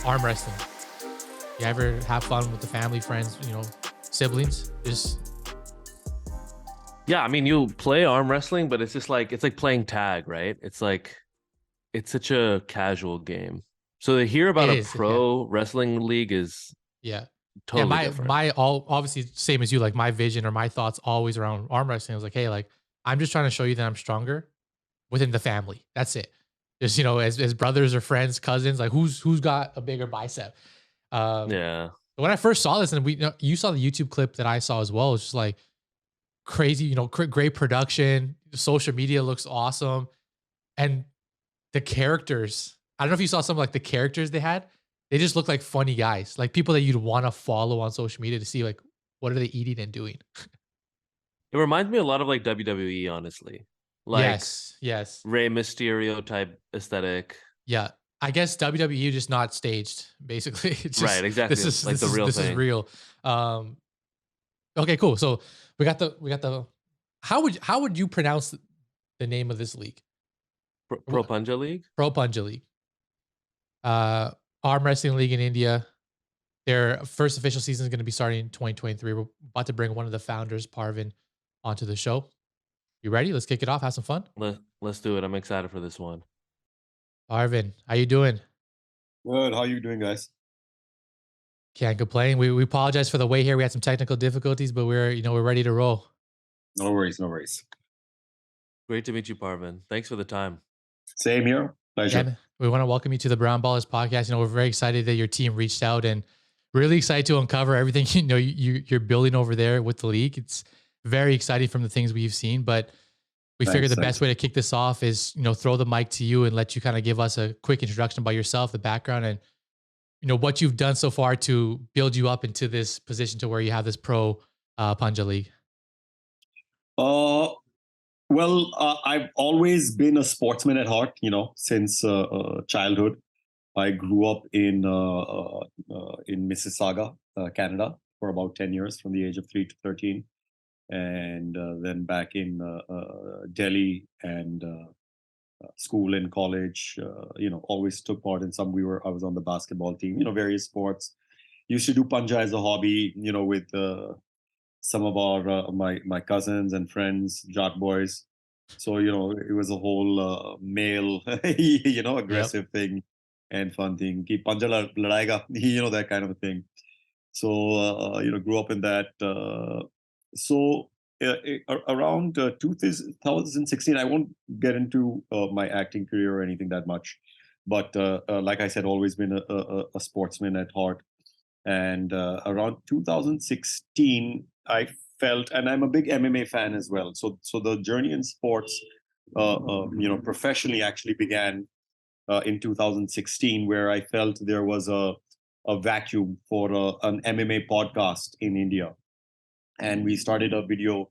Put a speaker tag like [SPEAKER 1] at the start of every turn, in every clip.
[SPEAKER 1] arm wrestling. You ever have fun with the family, friends, siblings? Just
[SPEAKER 2] Yeah, I mean, you play arm wrestling, but it's like playing tag, right? It's such a casual game. So to hear
[SPEAKER 1] it
[SPEAKER 2] about a
[SPEAKER 1] is, yeah,
[SPEAKER 2] pro wrestling league is
[SPEAKER 1] yeah, yeah.
[SPEAKER 2] totally different.
[SPEAKER 1] My all obviously same as you. Like my vision or my thoughts always around arm wrestling. I was like, hey, like I'm just trying to show you that I'm stronger within the family. That's it. Just as brothers or friends, cousins, like who's got a bigger bicep. Um,
[SPEAKER 2] Yeah.
[SPEAKER 1] when I first saw this, and you saw the YouTube clip that I saw as well, it's just like crazy, great production. Social media looks awesome, and the characters. I don't know if you saw some like the characters they had. They just look like funny guys, like people that you'd want to follow on social media to see like what are they eating and doing.
[SPEAKER 2] It reminds me a lot of like WWE, honestly. Like
[SPEAKER 1] Yes, yes,
[SPEAKER 2] Rey Mysterio type aesthetic.
[SPEAKER 1] yeah. I guess WWE just not staged. Basically, it's
[SPEAKER 2] Right,
[SPEAKER 1] just
[SPEAKER 2] exactly. Like the real
[SPEAKER 1] this is
[SPEAKER 2] thing.
[SPEAKER 1] real. Um, okay, cool. So we got the. How would you pronounce the name of this league?
[SPEAKER 2] Pro Panja League?
[SPEAKER 1] Pro Panja League, uh, arm wrestling league in India. Their first official season is going to be starting in 2023. We're about to bring one of the founders, Parvin, onto the show. You ready? Let's kick it off. Have some fun.
[SPEAKER 2] Let's do it. I'm excited for this one.
[SPEAKER 1] Parvin, how you doing?
[SPEAKER 3] Good. How you doing, guys?
[SPEAKER 1] Can't complain. We apologize for the wait here. We had some technical difficulties, but we're ready to roll.
[SPEAKER 3] No worries, no worries.
[SPEAKER 2] Great to meet you, Parvin. Thanks for the time.
[SPEAKER 3] Same here.
[SPEAKER 1] Yeah,
[SPEAKER 3] Pleasure.
[SPEAKER 1] man. We want to welcome you to the Brown Ballers podcast. We're very excited that your team reached out and really excited to uncover everything you're building over there with the league. It's very exciting from the things we've seen, but we figured the best way to kick this off is throw the mic to you and let you kind of give us a quick introduction about yourself, the background, and what you've done so far to build you up into this position to where you have this pro Panja League.
[SPEAKER 3] Uh, I've always been a sportsman at heart, since childhood. I grew up in Mississauga, Canada, for about 10 years, from the age of 3 to 13. And then back in Delhi and school and college, always took part in some. I was on the basketball team, various sports. Used to do Panja as a hobby, with some of our my cousins and friends, Jat boys. So it was a whole male,
[SPEAKER 1] Yep.
[SPEAKER 3] aggressive thing and fun thing. Ki panja ladayega, that kind of a thing. So grew up in that. So around 2016, I won't get into my acting career or anything that much, but like I said, always been a sportsman at heart. And around 2016, I felt, and I'm a big MMA fan as well. So the journey in sports, professionally, actually began in 2016, where I felt there was a vacuum for an MMA podcast in India, and we started a video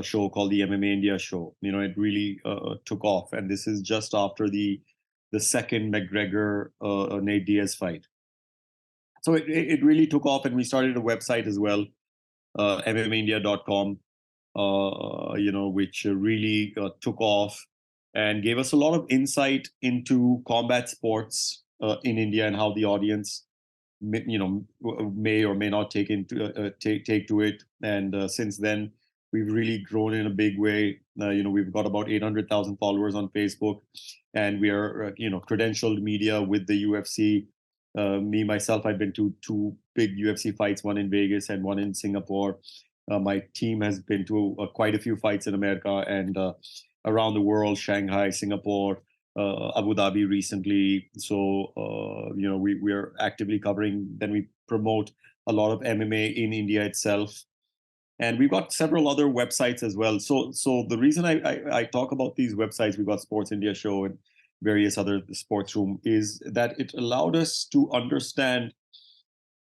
[SPEAKER 3] show called the MMA India Show. It really took off, and this is just after the second McGregor Nate Diaz fight. So it really took off, and we started a website as well, mmaindia.com, which really took off and gave us a lot of insight into combat sports in India and how the audience, may or may not take to it. And since then, we've really grown in a big way. We've got about 800,000 followers on Facebook, and we are, credentialed media with the UFC. Me myself, I've been to two big UFC fights, one in Vegas and one in Singapore. My team has been to quite a few fights in America and around the world: Shanghai, Singapore, Abu Dhabi recently. So we are actively covering. Then we promote a lot of MMA in India itself, and we've got several other websites as well. So the reason I talk about these websites, we've got Sports India Show and various other sports room, is that it allowed us to understand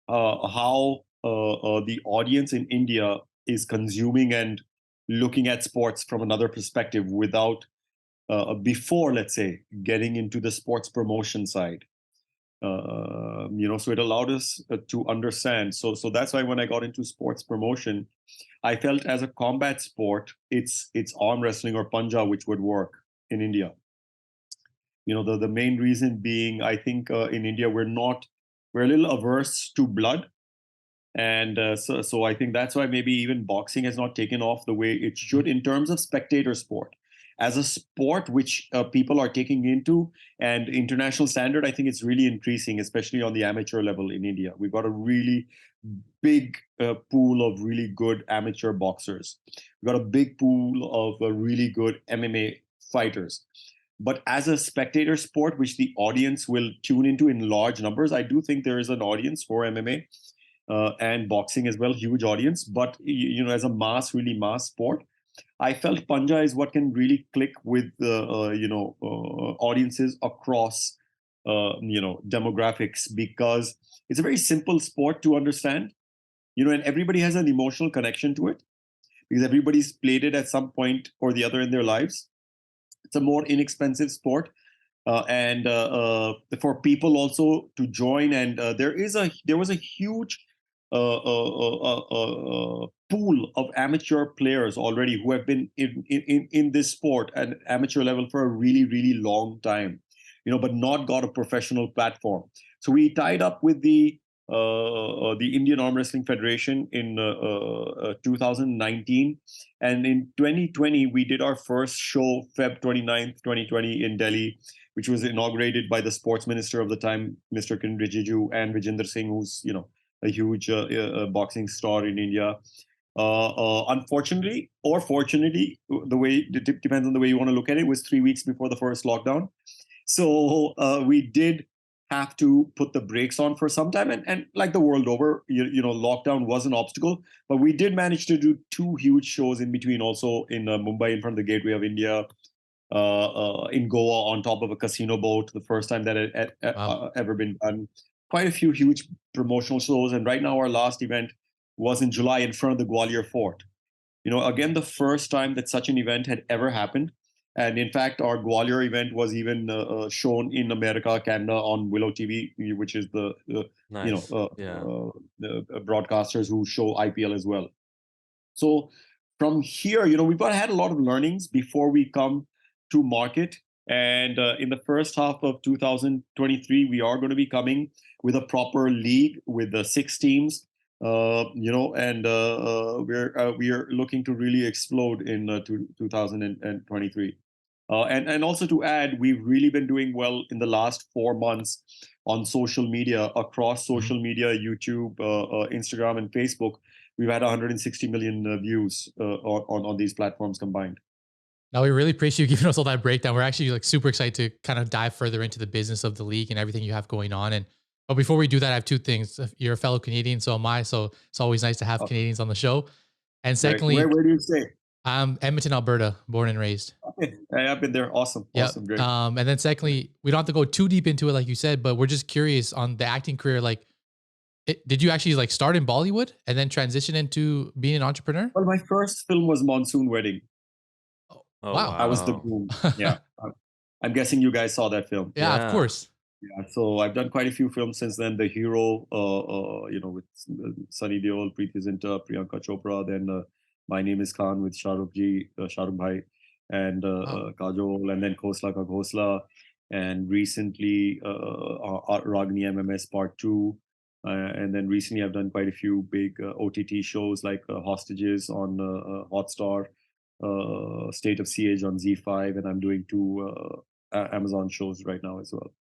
[SPEAKER 3] how the audience in India is consuming and looking at sports from another perspective without before, let's say, getting into the sports promotion side. So it allowed us to understand. So that's why when I got into sports promotion, I felt as a combat sport, it's arm wrestling or panja which would work in India. The main reason being, I think in India we're not we're a little averse to blood. And so I think that's why maybe even boxing has not taken off the way it should in terms of spectator sport. As a sport which people are taking into and international standard, I think it's really increasing, especially on the amateur level in India. We've got a really big pool of really good amateur boxers. We've got a big pool of really good MMA fighters. But as a spectator sport, which the audience will tune into in large numbers, I do think there is an audience for MMA and boxing as well, huge audience. But as a really mass sport, I felt Panja is what can really click with audiences across demographics, because it's a very simple sport to understand, and everybody has an emotional connection to it because everybody's played it at some point or the other in their lives. It's a more inexpensive sport. And for people also to join, and there was a huge pool of amateur players already who have been in this sport at amateur level for a really, really long time, but not got a professional platform. So we tied up with the Indian Arm Wrestling Federation in 2019, and in 2020 we did our first show, Feb 29th, 2020, in Delhi, which was inaugurated by the sports minister of the time, Mr. Kiran Rijiju, and Vijender Singh, who's a huge boxing star in India. Unfortunately, or fortunately, the way it depends on the way you want to look at it, was 3 weeks before the first lockdown. So we did have to put the brakes on for some time, and like the world over, lockdown was an obstacle. But we did manage to do 2 huge shows in between, also in Mumbai in front of the Gateway of India, in Goa on top of a casino boat, the first time that had ever been done. Quite a few huge promotional shows, and right now our last event was in July in front of the Gwalior Fort. Again, the first time that such an event had ever happened. And in fact, our Gwalior event was even shown in America, Canada on Willow TV, which is the broadcasters who show IPL as well. So from here, we've had a lot of learnings before we come to market. And in the first half of 2023, we are going to be coming with a proper league with the 6 teams, and we are looking to really explode in 2023. And also to add, we've really been doing well in the last 4 months on social media, across social media, YouTube, Instagram, and Facebook. We've had 160 million views on these platforms combined.
[SPEAKER 1] Now, we really appreciate you giving us all that breakdown. We're actually super excited to kind of dive further into the business of the league and everything you have going on. But before we do that, I have 2 things. You're a fellow Canadian, so am I. So it's always nice to have Canadians on the show. And secondly,
[SPEAKER 3] where do you stay?
[SPEAKER 1] I'm Edmonton, Alberta, born and raised.
[SPEAKER 3] Okay. I've been there. Awesome.
[SPEAKER 1] Yep.
[SPEAKER 3] Awesome. Great.
[SPEAKER 1] And then secondly, we don't have to go too deep into it, like you said, but we're just curious on the acting career. Did you actually start in Bollywood and then transition into being an entrepreneur?
[SPEAKER 3] Well, my first film was Monsoon Wedding.
[SPEAKER 1] Oh, wow.
[SPEAKER 3] I was the groom. Yeah. I'm guessing you guys saw that film.
[SPEAKER 1] Yeah, of course.
[SPEAKER 3] Yeah. So I've done quite a few films since then. The Hero, with Sunny Deol, Preeti Zinta, Priyanka Chopra. Then My Name is Khan with Shah Rukh Bhai, and Kajol, and then Khosla Ka Ghosla. And recently, Ragni MMS Part 2. And then recently, I've done quite a few big OTT shows like Hostages on Hotstar, State of Siege on Z5, and I'm doing 2 Amazon shows right now as well.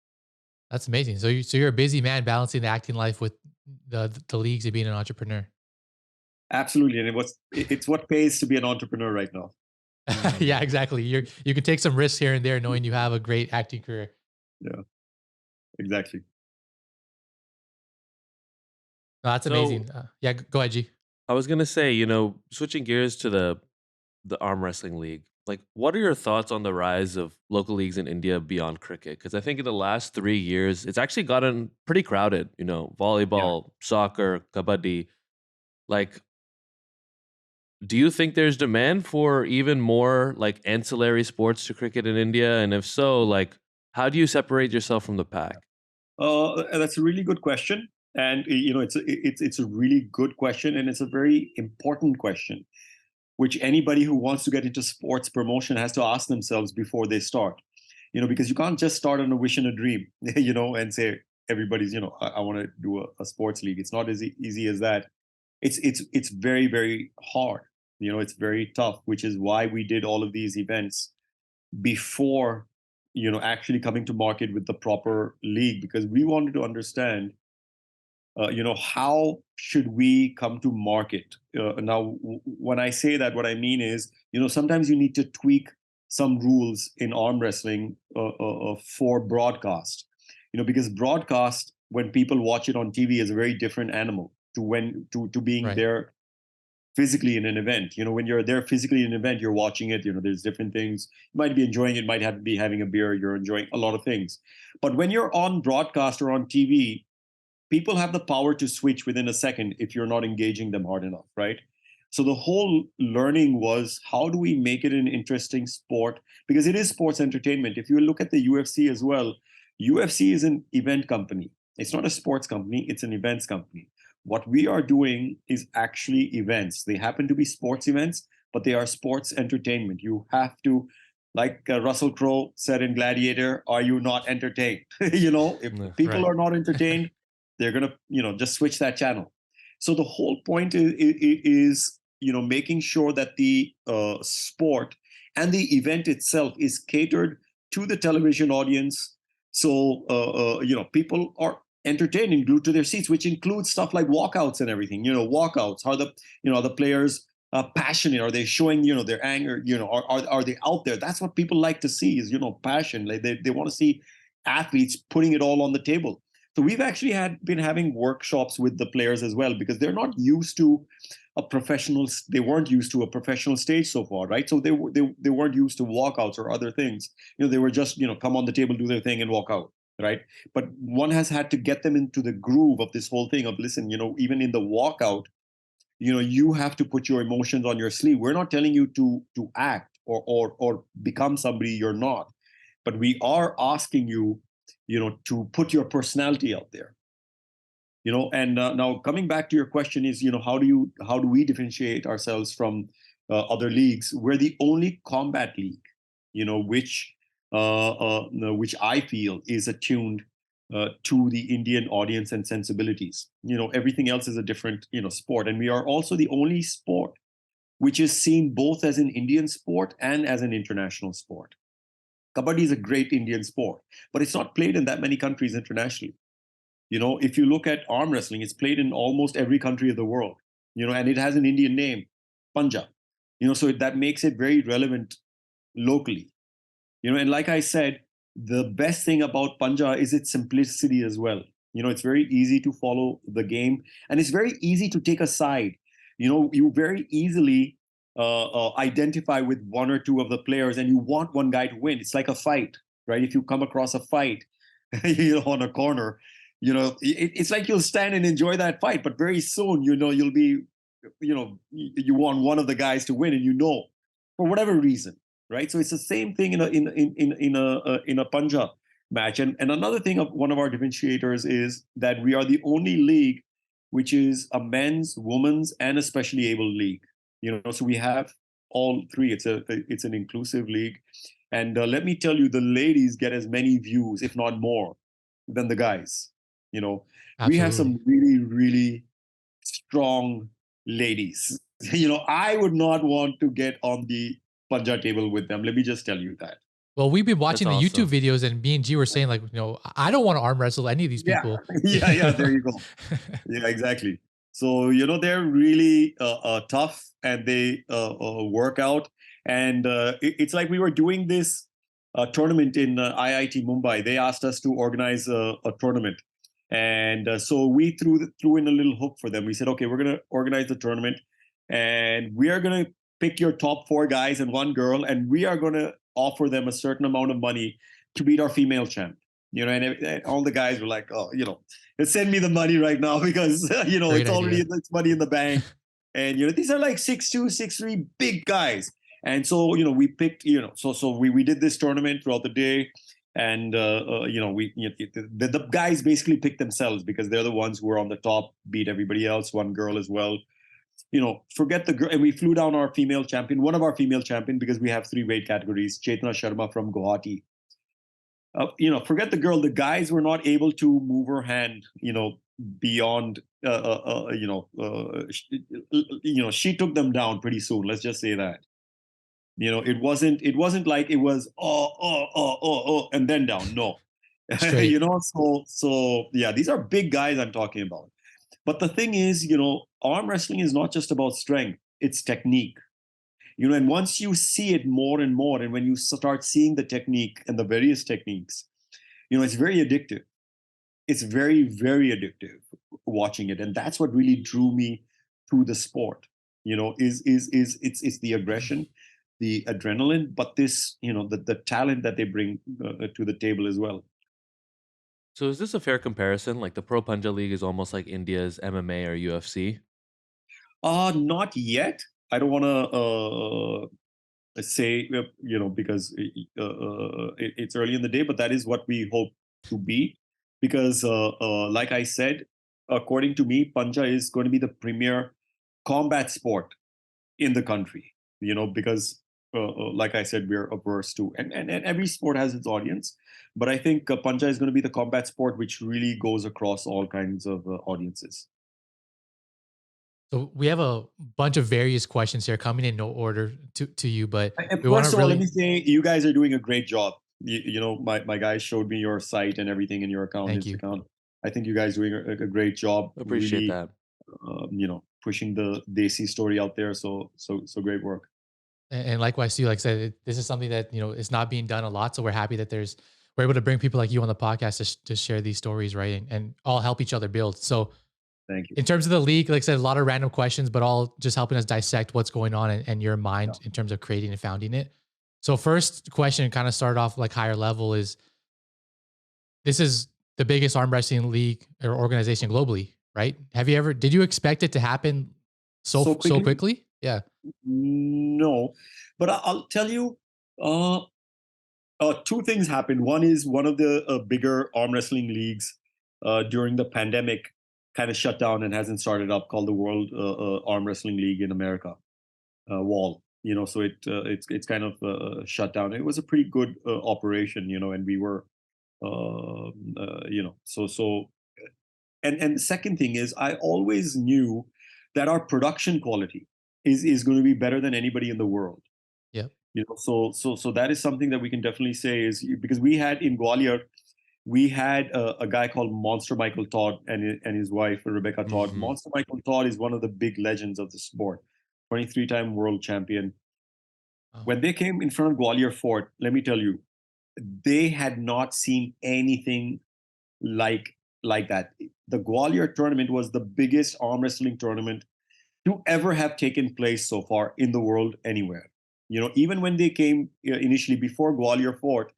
[SPEAKER 1] That's amazing. So you're a busy man balancing the acting life with the leagues of being an entrepreneur.
[SPEAKER 3] Absolutely, and it's what pays to be an entrepreneur right now.
[SPEAKER 1] Yeah, exactly. You can take some risks here and there, knowing you have a great acting career.
[SPEAKER 3] Yeah, exactly.
[SPEAKER 1] No, that's amazing. Yeah, go ahead, G.
[SPEAKER 2] I was gonna say, switching gears to the arm wrestling league, what are your thoughts on the rise of local leagues in India beyond cricket? Because I think in the last 3 years, it's actually gotten pretty crowded. Volleyball, soccer, kabaddi. Do you think there's demand for even more ancillary sports to cricket in India? And if so, how do you separate yourself from the pack?
[SPEAKER 3] That's a really good question. And it's a really good question, and it's a very important question, which anybody who wants to get into sports promotion has to ask themselves before they start. Because you can't just start on a wish and a dream, and say, everybody's, I want to do a sports league. It's not as easy as that. It's very, very hard. It's very tough, which is why we did all of these events before, actually coming to market with the proper league, because we wanted to understand, how should we come to market? Now, when I say that, what I mean is, sometimes you need to tweak some rules in arm wrestling for broadcast, because broadcast, when people watch it on TV, is a very different animal to being
[SPEAKER 1] Right.
[SPEAKER 3] there physically in an event. When you're there physically in an event, you're watching it, there's different things. You might be enjoying it, might be having a beer, you're enjoying a lot of things. But when you're on broadcast or on TV, people have the power to switch within a second if you're not engaging them hard enough, right? So the whole learning was, how do we make it an interesting sport? Because it is sports entertainment. If you look at the UFC as well, UFC is an event company. It's not a sports company, it's an events company. What we are doing is actually events. They happen to be sports events, but they are sports entertainment. You have to, like Russell Crowe said in Gladiator, are you not entertained? If people
[SPEAKER 1] Right.
[SPEAKER 3] are not entertained, they're going to, just switch that channel. So the whole point is making sure that the sport and the event itself is catered to the television audience. So, people are entertained and glued to their seats, which includes stuff like walkouts and everything. Walkouts, how the players passionate? Are they showing, their anger? Are they out there? That's what people like to see is, passion. Like they want to see athletes putting it all on the table. So we've actually been having workshops with the players as well, because they're not used to they weren't used to a professional stage so far, right? So they weren't used to walkouts or other things. They were just, come on the table, do their thing and walk out, right? But one has had to get them into the groove of this whole thing of, listen, even in the walkout, you have to put your emotions on your sleeve. We're not telling you to act or become somebody you're not, but we are asking you, to put your personality out there. And now coming back to your question is, how do we differentiate ourselves from other leagues? We're the only combat league, which I feel is attuned to the Indian audience and sensibilities. Everything else is a different, sport. And we are also the only sport which is seen both as an Indian sport and as an international sport. Kabaddi is a great Indian sport, but it's not played in that many countries internationally. If you look at arm wrestling, it's played in almost every country of the world, and it has an Indian name, Panja, so that makes it very relevant locally. And like I said, the best thing about Panja is its simplicity as well. It's very easy to follow the game, and it's very easy to take a side. You very easily identify with one or two of the players, and you want one guy to win. It's like a fight, right? If you come across a fight, on a corner, it's like you'll stand and enjoy that fight, but very soon, you'll be, you want one of the guys to win, and for whatever reason, right? So it's the same thing in a Punjab match. And another thing of one of our differentiators is that we are the only league which is a men's, women's, and especially able league. So we have all three. It's an inclusive league, and let me tell you, the ladies get as many views, if not more, than the guys. We have some
[SPEAKER 1] Absolutely.
[SPEAKER 3] really, really strong ladies. I would not want to get on the Panja table with them. Let me just tell you that.
[SPEAKER 1] Well, we've been
[SPEAKER 2] That's
[SPEAKER 1] watching the YouTube
[SPEAKER 2] awesome.
[SPEAKER 1] videos, and me and G were saying, like, I don't want to arm wrestle any of these
[SPEAKER 3] Yeah,
[SPEAKER 1] people.
[SPEAKER 3] yeah. There you go. Yeah, exactly. So they're really tough, and they work out. And it's like we were doing this tournament in IIT Mumbai. They asked us to organize a tournament, and so we threw in a little hook for them. We said, okay, we're going to organize the tournament, and we are going to pick your top 4 guys and 1 girl, and we are going to offer them a certain amount of money to beat our female champ. And all the guys were like, oh, send me the money right now, because
[SPEAKER 1] Great idea.
[SPEAKER 3] it's money in the bank. And these are like 6'2", 6'3", big guys. And so we picked, so we did this tournament throughout the day. And the guys basically picked themselves, because they're the ones who are on the top, beat everybody else, 1 girl as well. Forget the girl. And we flew down our female champion, one of our female champion, because we have 3 weight categories. Chetna Sharma from Guwahati, forget the girl. The guys were not able to move her hand, beyond. She took them down pretty soon. Let's just say that. It wasn't like it was and then down. No,
[SPEAKER 1] Straight.
[SPEAKER 3] So yeah, these are big guys I'm talking about. But the thing is, arm wrestling is not just about strength; it's technique. And once you see it more and more, and when you start seeing the technique and the various techniques, it's very addictive. It's very, very addictive watching it, and that's what really drew me to the sport. It's the aggression, the adrenaline, but this, the talent that they bring to the table as well.
[SPEAKER 2] So is this a fair comparison? Like the Pro Panja League is almost like India's MMA or UFC?
[SPEAKER 3] Not yet. I don't want to say, because it's early in the day, but that is what we hope to be. Because, like I said, according to me, Panja is going to be the premier combat sport in the country. Because, like I said, we're averse to, and every sport has its audience. But I think Panja is going to be the combat sport which really goes across all kinds of audiences.
[SPEAKER 1] So we have a bunch of various questions here coming in no order to you, but
[SPEAKER 3] And
[SPEAKER 1] we want
[SPEAKER 3] first
[SPEAKER 1] to
[SPEAKER 3] of all, let me
[SPEAKER 1] really
[SPEAKER 3] say you guys are doing a great job. My guys showed me your site and everything in your account,
[SPEAKER 1] thank
[SPEAKER 3] Insta
[SPEAKER 1] you.
[SPEAKER 3] account. I think you guys are doing a great job,
[SPEAKER 2] Appreciate
[SPEAKER 3] really,
[SPEAKER 2] that.
[SPEAKER 3] pushing the Desi story out there. So great work.
[SPEAKER 1] And likewise too, like I said, this is something that is not being done a lot. So we're happy that we're able to bring people like you on the podcast to share these stories, right? And all help each other build. So
[SPEAKER 3] Thank you.
[SPEAKER 1] in terms of the league, like I said, a lot of random questions, but all just helping us dissect what's going on and your
[SPEAKER 3] Yeah.
[SPEAKER 1] mind in terms of creating and founding it. So first question, kind of start off like higher level, is this is the biggest arm wrestling league or organization globally, right? Did you expect it to happen
[SPEAKER 3] So
[SPEAKER 1] so
[SPEAKER 3] quickly?
[SPEAKER 1] quickly? Yeah.
[SPEAKER 3] No, but I'll tell you. Uh, Two things happened. One is one of the bigger arm wrestling leagues during the pandemic kind of shut down and hasn't started up, called the World Arm Wrestling League in America, Wall. So it's kind of shut down. It was a pretty good operation, and we were, so. And the second thing is, I always knew that our production quality is going to be better than anybody in the world.
[SPEAKER 1] Yep.
[SPEAKER 3] So that is something that we can definitely say is, because we had in Gwalior, we had a guy called Monster Michael Todd and his wife Rebecca Todd.
[SPEAKER 2] Hmm.
[SPEAKER 3] Monster Michael Todd is one of the big legends of the sport, 23-time world champion.
[SPEAKER 1] Oh,
[SPEAKER 3] When they came in front of Gwalior Fort, let me tell you, they had not seen anything like like that. The Gwalior tournament was the biggest arm wrestling tournament to ever have taken place so far in the world anywhere. Even when they came initially before Gwalior Fort,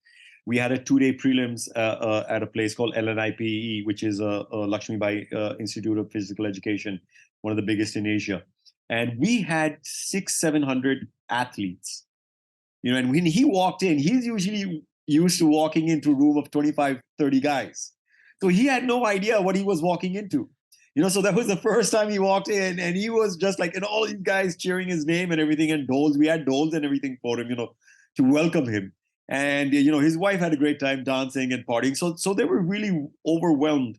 [SPEAKER 3] we had a 2-day prelims at a place called LNIPE, which is Lakshmi Bai Institute of Physical Education, one of the biggest in Asia. And we had 700 athletes. And when he walked in, he's usually used to walking into a room of 25, 30 guys. So he had no idea what he was walking into. So that was the first time he walked in, and he was just like, and all these guys cheering his name and everything, and dolls. We had dolls and everything for him, to welcome him. And his wife had a great time dancing and partying. So they were really overwhelmed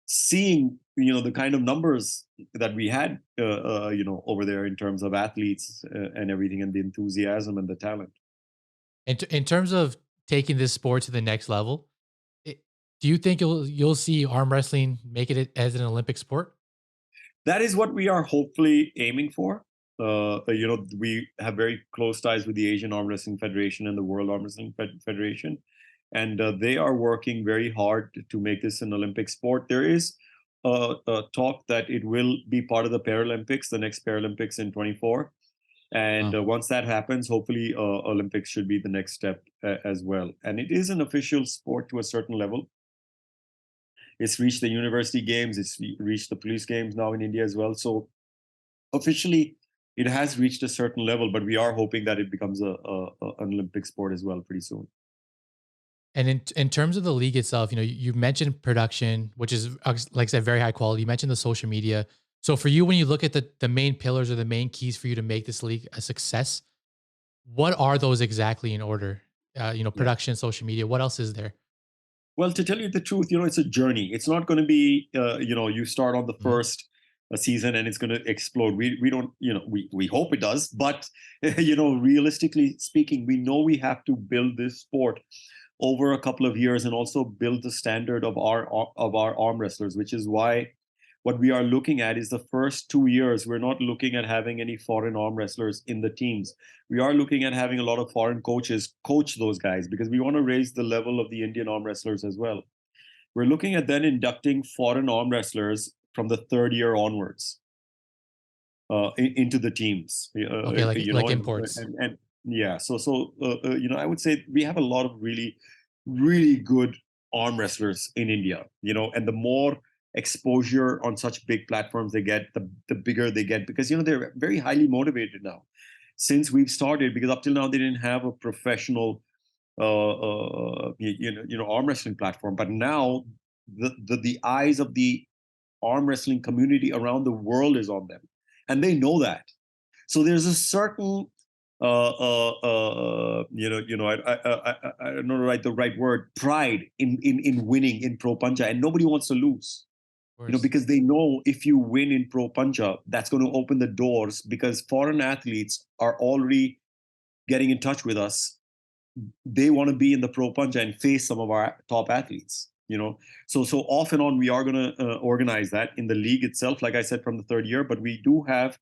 [SPEAKER 3] seeing the kind of numbers that we had over there in terms of athletes and everything, and the enthusiasm and the talent.
[SPEAKER 1] and in terms of taking this sport to the next level, it, do you think you'll see arm wrestling make it as an Olympic sport?
[SPEAKER 3] That is what we are hopefully aiming for. We have very close ties with the Asian Arm Wrestling Federation and the World Arm Wrestling Federation, and they are working very hard to make this an Olympic sport. There is a talk that it will be part of the Paralympics, the next Paralympics in 24. And
[SPEAKER 1] Oh,
[SPEAKER 3] once that happens, hopefully Olympics should be the next step as well. And it is an official sport to a certain level. It's reached the university games. It's reached the police games now in India as well. So officially, it has reached a certain level, but we are hoping that it becomes an Olympic sport as well pretty soon.
[SPEAKER 1] and in terms of the league itself, you mentioned production, which is like I said, very high quality. You mentioned the social media. So for you, when you look at the main pillars or the main keys for you to make this league a success, what are those exactly in order?
[SPEAKER 3] Yeah.
[SPEAKER 1] Production, social media. What else is there?
[SPEAKER 3] Well, to tell you the truth, it's a journey. It's not going to be, you start on the
[SPEAKER 1] Mhm.
[SPEAKER 3] first season and it's going to explode. We don't, we hope it does, but realistically speaking, we know we have to build this sport over a couple of years and also build the standard of our arm wrestlers, which is why what we are looking at is the first 2 years. We're not looking at having any foreign arm wrestlers in the teams. We are looking at having a lot of foreign coaches coach those guys because we want to raise the level of the Indian arm wrestlers as well. We're looking at then inducting foreign arm wrestlers from the third year onwards into the teams.
[SPEAKER 1] Okay, like imports.
[SPEAKER 3] And yeah, I would say we have a lot of really, really good arm wrestlers in India. And the more exposure on such big platforms they get, the bigger they get because they're very highly motivated now. Since we've started, because up till now they didn't have a professional arm wrestling platform, but now the eyes of the arm wrestling community around the world is on them, and they know that. So there's a certain, I don't know the right word, pride in winning in Pro Panja, and nobody wants to lose.
[SPEAKER 1] Of course.
[SPEAKER 3] Because they know if you win in Pro Panja, that's going to open the doors because foreign athletes are already getting in touch with us. They want to be in the Pro Panja and face some of our top athletes. So off and on we are going to organize that in the league itself, like I said, from the third year. But we do have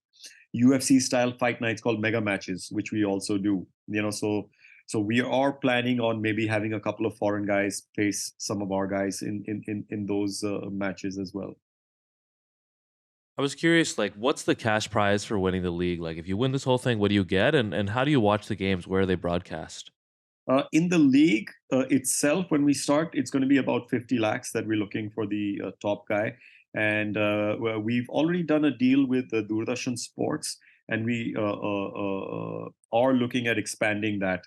[SPEAKER 3] UFC style fight nights called mega matches, which we also do. So we are planning on maybe having a couple of foreign guys face some of our guys in those matches as well.
[SPEAKER 2] I was curious, like, what's the cash prize for winning the league? Like, if you win this whole thing, what do you get? And how do you watch the games? Where are they broadcast?
[SPEAKER 3] In the league itself, when we start, it's going to be about 50 lakhs that we're looking for the top guy. And we've already done a deal with Doordarshan Sports, and we are looking at expanding that,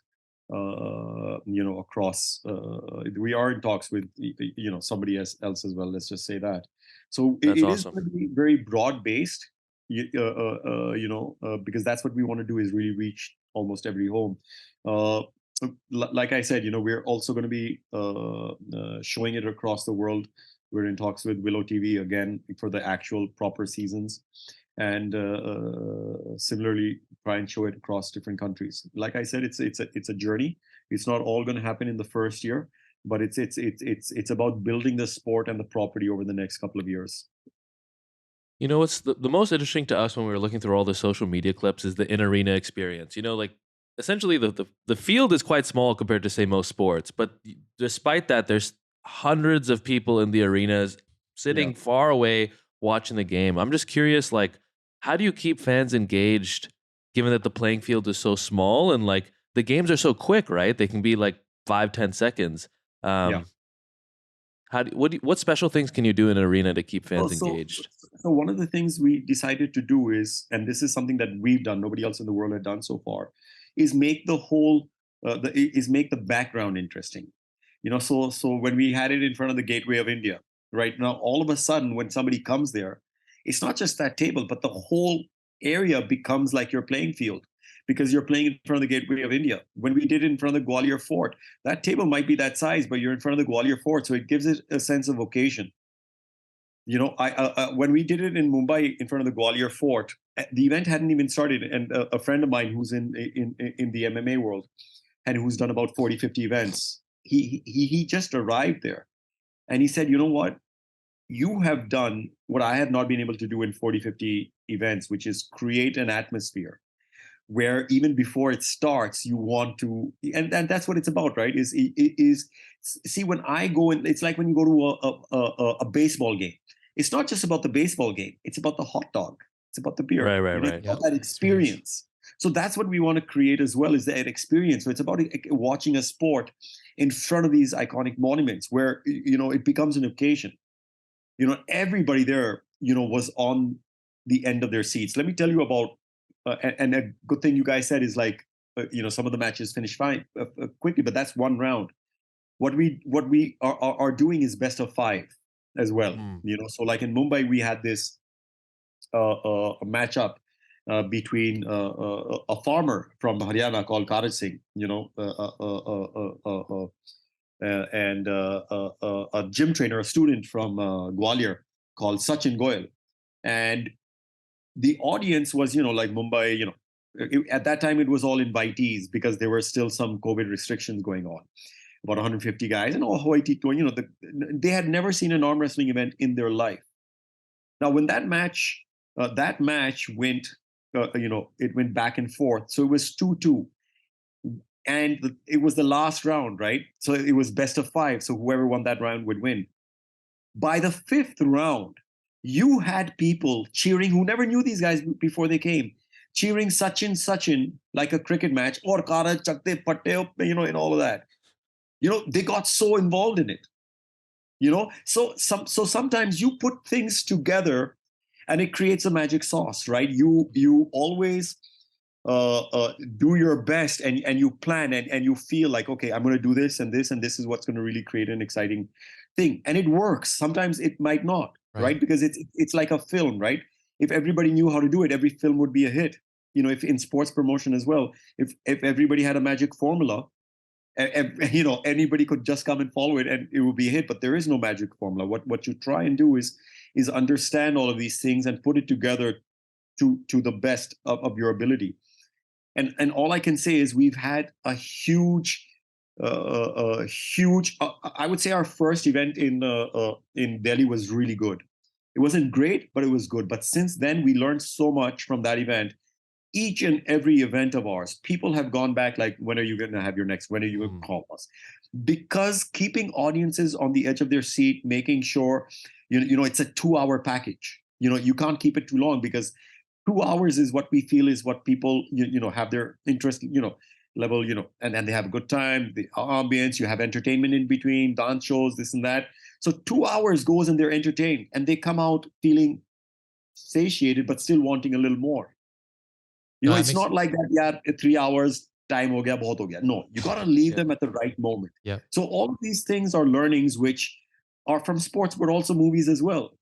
[SPEAKER 3] across. We are in talks with, somebody else as well. Let's just say that. So
[SPEAKER 2] That's
[SPEAKER 3] it is
[SPEAKER 2] awesome.
[SPEAKER 3] going to be very broad based, because that's what we want to do is really reach almost every home. Uh, like I said, we're also going to be showing it across the world. We're in talks with Willow TV again for the actual proper seasons, and similarly try and show it across different countries. Like I said, it's a journey. It's not all going to happen in the first year, but it's about building the sport and the property over the next couple of years.
[SPEAKER 2] You know, what's the most interesting to us when we were looking through all the social media clips is the in arena experience. Like essentially the field is quite small compared to say most sports, but despite that, there's hundreds of people in the arenas
[SPEAKER 3] Yeah.
[SPEAKER 2] sitting far away watching the game. I'm just curious, like, how do you keep fans engaged given that the playing field is so small and like the games are so quick, right? They can be like 5-10 seconds.
[SPEAKER 3] Yeah.
[SPEAKER 2] Um, what special things can you do in an arena to keep
[SPEAKER 3] Well,
[SPEAKER 2] fans
[SPEAKER 3] so,
[SPEAKER 2] engaged?
[SPEAKER 3] so one of the things we decided to do is, and this is something that we've done, nobody else in the world had done so far, is make the whole, is make the background interesting. So when we had it in front of the Gateway of India, right now, all of a sudden, when somebody comes there, it's not just that table, but the whole area becomes like your playing field because you're playing in front of the Gateway of India. When we did it in front of the Gwalior Fort, that table might be that size, but you're in front of the Gwalior Fort, so it gives it a sense of occasion. I when we did it in Mumbai in front of the Gwalior Fort, the event hadn't even started, and a friend of mine who's in the MMA world and who's done about 40, 50 events, he just arrived there, and he said, "You know what? You have done what I have not been able to do in 40, 50 events, which is create an atmosphere where even before it starts, you want to, and that's what it's about, right? Is see when I go in, it's like when you go to a baseball game. It's not just about the baseball game; it's about the hot dog, it's about the beer,
[SPEAKER 2] Right, right,
[SPEAKER 3] it's
[SPEAKER 2] right.
[SPEAKER 3] about
[SPEAKER 1] Yep.
[SPEAKER 3] that
[SPEAKER 1] Experience.
[SPEAKER 3] experience. So that's what we want to create as well, is that experience. So it's about watching a sport in front of these iconic monuments, where it becomes an occasion. Everybody there, was on the end of their seats. Let me tell you about, and a good thing you guys said is like, some of the matches finish fine quickly, but that's one round. What we are doing is best of five as well.
[SPEAKER 2] Mm.
[SPEAKER 3] So like in Mumbai, we had this a matchup between a farmer from Haryana called Karaj Singh, and a gym trainer, a student from Gwalior called Sachin Goyal. And the audience was, like Mumbai, at that time it was all invitees because there were still some COVID restrictions going on. About 150 guys, and all Hawaii, they had never seen an arm wrestling event in their life. Now, when that match went, it went back and forth. So it was 2-2, and it was the last round, right? So it was best of 5. So whoever won that round would win. By the 5th round, you had people cheering who never knew these guys before they came, cheering Sachin like a cricket match, or Kara Chakte Patte, and all of that. They got so involved in it. So sometimes you put things together and it creates a magic sauce, right? You always do your best, and you plan, and you feel like, okay, I'm going to do this and this, and this is what's going to really create an exciting thing, and it works. Sometimes it might not, right? Because it's like a film, right? If everybody knew how to do it, every film would be a hit. If in sports promotion as well, if everybody had a magic formula, anybody could just come and follow it and it will be a hit. But there is no magic formula. What you try and do is understand all of these things and put it together to the best of your ability. And all I can say is we've had a huge, I would say our first event in Delhi was really good. It wasn't great, but it was good. But since then, we learned so much from that event. Each and every event of ours, people have gone back like, when are you going to have your next? When are you going to call us? Because keeping audiences on the edge of their seat, making sure, it's a 2-hour package. You can't keep it too long, because 2 hours is what we feel is what people, have their interest, level, and they have a good time, the ambience, you have entertainment in between, dance shows, this and that. So 2 hours goes and they're entertained, and they come out feeling satiated, but still wanting a little more. It's not like that, yeah, 3 hours, time ho gaya, bahut ho gaya. No, you got to leave them at the right moment.
[SPEAKER 1] Yeah.
[SPEAKER 3] So all of these things are learnings which are from sports, but also movies as well,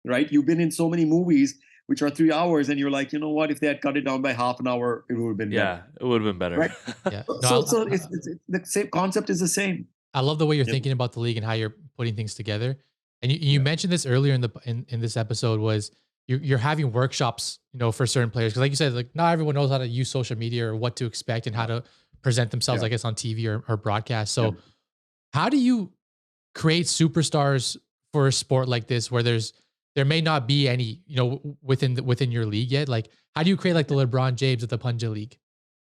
[SPEAKER 3] right? You've been in so many movies which are 3 hours, and you're like, you know what? If they had cut it down by half an hour, it would have been better.
[SPEAKER 2] It would have been better.
[SPEAKER 3] Right?
[SPEAKER 1] Yeah.
[SPEAKER 3] So it's the same concept is the same.
[SPEAKER 1] I love the way you're thinking about the league and how you're putting things together. And you mentioned this earlier in this episode, was you're having workshops, for certain players. Cause like you said, like not everyone knows how to use social media or what to expect and how to present themselves, I guess, on TV or broadcast. So how do you create superstars for a sport like this, where there may not be any, within your league yet? Like, how do you create like the LeBron James of the Panja League?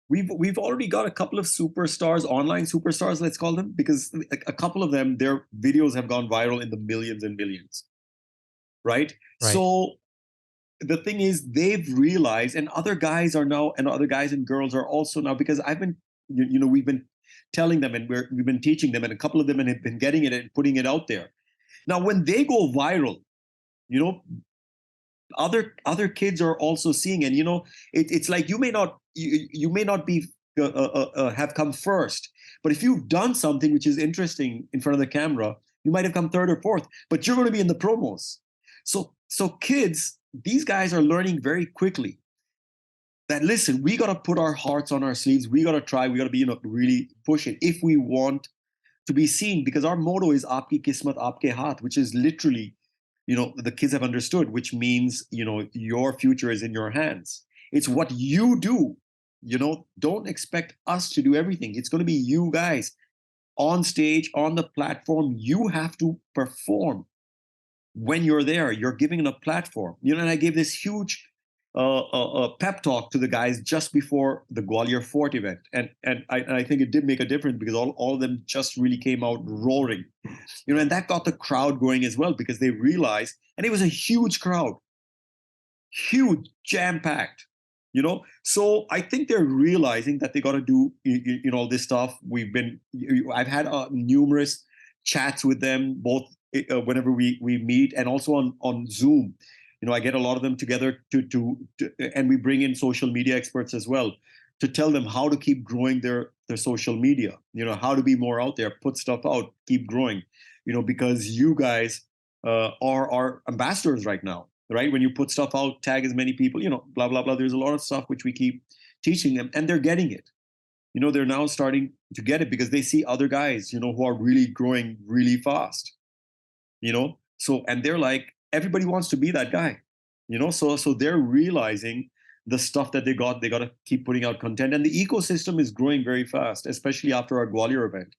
[SPEAKER 3] We've already got a couple of superstars, online superstars, let's call them, because a couple of them, their videos have gone viral in the millions and millions, right? So the thing is, they've realized, and other guys are now, and other guys and girls are also now, because I've been, we've been telling them, and we've been teaching them, and a couple of them have been getting it and putting it out there. Now, when they go viral, other kids are also seeing, and it's like you may not be have come first, but if you've done something which is interesting in front of the camera, you might have come third or fourth, but you're going to be in the promos. So kids, these guys are learning very quickly that, listen, we got to put our hearts on our sleeves. We got to try. We got to be, really push it if we want to be seen, because our motto is "Aapki Kismat, Aapke Haath," which is literally, the kids have understood, which means, your future is in your hands. It's what you do. Don't expect us to do everything. It's going to be you guys on stage, on the platform. You have to perform. When you're there, you're giving a platform. And I gave this huge pep talk to the guys just before the Gwalior Fort event, and I think it did make a difference, because all of them just really came out roaring, and that got the crowd going as well, because they realized, and it was a huge crowd, huge, jam-packed. So I think they're realizing that they got to do all this stuff. I've had numerous chats with them, both whenever we meet, and also on Zoom. I get a lot of them together to and we bring in social media experts as well, to tell them how to keep growing their social media, how to be more out there, put stuff out, keep growing, because you guys are our ambassadors right now, right? When you put stuff out, tag as many people, blah, blah, blah. There's a lot of stuff which we keep teaching them, and they're getting it. they're now starting to get it because they see other guys, who are really growing really fast, So, and they're like, everybody wants to be that guy, So they're realizing the stuff that they got to keep putting out content. And the ecosystem is growing very fast, especially after our Gwalior event.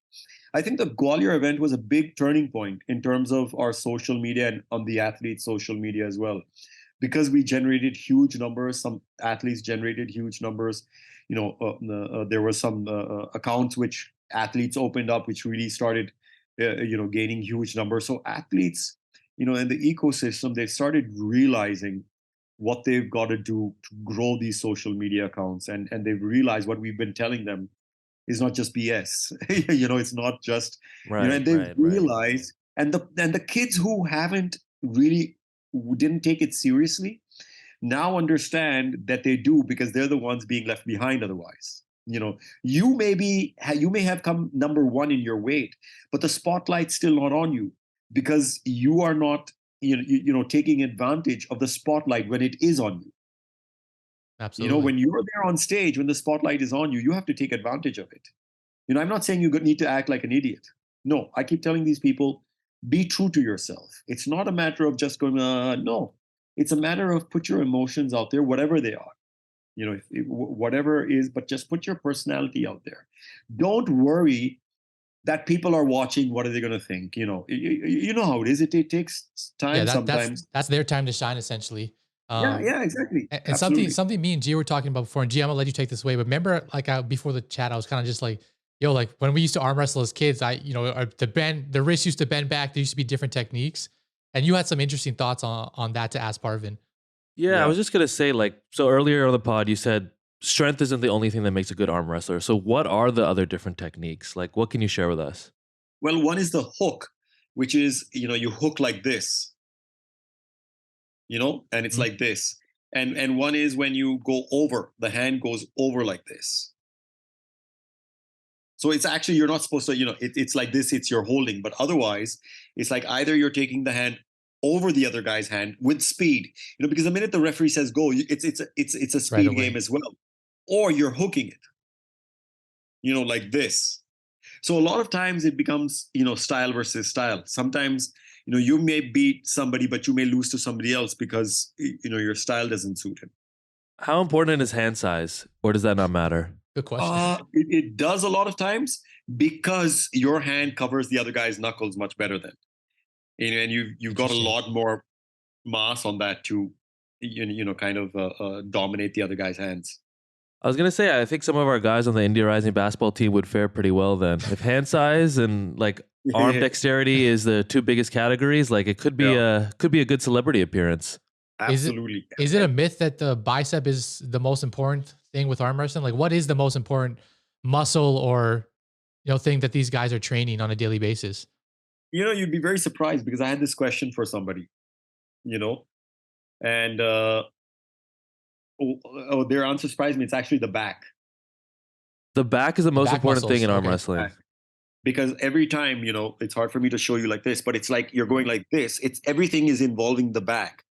[SPEAKER 3] I think the Gwalior event was a big turning point in terms of our social media and on the athletes' social media as well, because we generated huge numbers. Some athletes generated huge numbers. There were some accounts which athletes opened up, which really started, gaining huge numbers. So athletes, in the ecosystem, they started realizing what they've got to do to grow these social media accounts, and they've realized what we've been telling them is not just BS. It's not just, and they realize, and the kids who haven't really, who didn't take it seriously, now understand that they do, because they're the ones being left behind otherwise. You may have come number one in your weight, but the spotlight's still not on you because you are not, taking advantage of the spotlight when it is on you.
[SPEAKER 1] Absolutely.
[SPEAKER 3] When you're there on stage, when the spotlight is on you, you have to take advantage of it. I'm not saying you need to act like an idiot. No, I keep telling these people, be true to yourself. It's not a matter of just going, no. It's a matter of put your emotions out there, whatever they are. Whatever is, but just put your personality out there. Don't worry that people are watching. What are they going to think? You know how it is. It takes time sometimes.
[SPEAKER 1] That's their time to shine, essentially.
[SPEAKER 3] Yeah, exactly.
[SPEAKER 1] And something me and G were talking about before, and G, I'm gonna let you take this away. But remember, before the chat, I was kind of just like, yo, like when we used to arm wrestle as kids, the wrist used to bend back. There used to be different techniques, and you had some interesting thoughts on that to ask Parvin.
[SPEAKER 2] Yeah, I was just gonna say, so earlier on the pod, you said strength isn't the only thing that makes a good arm wrestler. So what are the other different techniques? Like, what can you share with us?
[SPEAKER 3] Well, one is the hook, which is, you hook like this, and it's like this. And one is when you go over, the hand goes over like this. So it's actually, you're not supposed to, it's like this, it's you're holding, but otherwise it's like either you're taking the hand over the other guy's hand with speed, because the minute the referee says go, it's a speed game as well, or you're hooking it, like this. So a lot of times it becomes, style versus style. Sometimes, you may beat somebody, but you may lose to somebody else because, your style doesn't suit him.
[SPEAKER 2] How important is hand size, or does that not matter?
[SPEAKER 1] Good question.
[SPEAKER 3] It does a lot of times, because your hand covers the other guy's knuckles much better than, and you've got a lot more mass on that to, kind of dominate the other guy's hands.
[SPEAKER 2] I was gonna say, I think some of our guys on the India Rising basketball team would fare pretty well then. If hand size and arm dexterity is the two biggest categories, it could be a good celebrity appearance.
[SPEAKER 3] Absolutely.
[SPEAKER 1] Is it a myth that the bicep is the most important thing with arm wrestling? What is the most important muscle or thing that these guys are training on a daily basis?
[SPEAKER 3] You'd be very surprised, because I had this question for somebody, and their answer surprised me. It's actually the back.
[SPEAKER 2] The back is the most important thing in arm wrestling.
[SPEAKER 3] Because every time, it's hard for me to show you like this, but it's like you're going like this. Everything is involving the back.